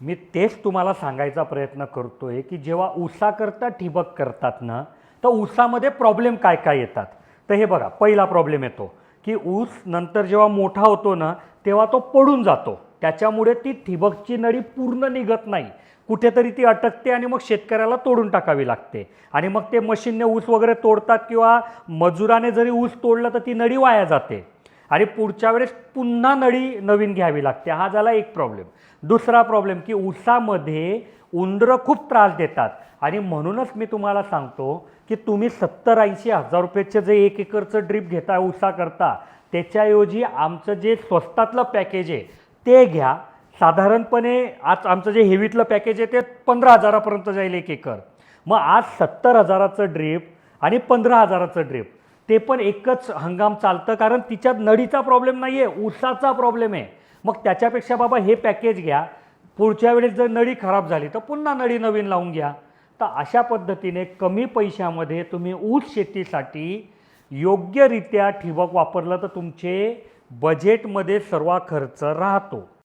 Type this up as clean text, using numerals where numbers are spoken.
मी तेच तुम्हाला सांगायचा प्रयत्न करतोय की जेव्हा ऊसाकरता ठिबक करतात ना, तर ऊसामध्ये प्रॉब्लेम काय काय येतात. तर हे बघा, पहिला प्रॉब्लेम येतो की ऊस नंतर जेव्हा मोठा होतो ना, तेव्हा तो पडून जातो. त्याच्यामुळे ती ठिबकची नळी पूर्ण निघत नाही, कुठेतरी ती अटकते आणि मग शेतकऱ्याला तोडून टाकावी लागते. आणि मग ते मशीनने ऊस वगैरे तोडतात किंवा मजुराने जरी ऊस तोडलं तर ती नळी वाया जाते आणि पुढच्या वेळेस पुन्हा नळी नवीन घ्यावी लागते. हा झाला एक प्रॉब्लेम. दुसरा प्रॉब्लेम की ऊसामध्ये उंदरं खूप त्रास देतात आणि म्हणूनच मी तुम्हाला सांगतो की तुम्ही 70-80 हजार रुपयाचं जे 1 एकरचं ड्रीप घेता ऊसाकरता, त्याच्याऐवजी आमचं जे स्वस्तातलं पॅकेज आहे ते घ्या. साधारणपणे आज आमचं जे हेवीतलं पॅकेज आहे ते 15,000पर्यंत जाईल 1 एकर. मग आज 70,000चं ड्रीप आणि 15,000चं ड्रीप, ते पण एकच हंगाम चालतं, कारण तिच्यात नळीचा प्रॉब्लेम नाही आहे, ऊसाचा प्रॉब्लेम आहे. मग त्याच्यापेक्षा बाबा हे पॅकेज घ्या. पुढच्या वेळेस जर नळी खराब झाली तर पुन्हा नळी नवीन लावून घ्या. तर अशा पद्धतीने कमी पैशामध्ये तुम्ही ऊस शेतीसाठी योग्यरित्या ठिबक वापरलं तर तुमचे बजेटमध्ये सर्व खर्च राहतो.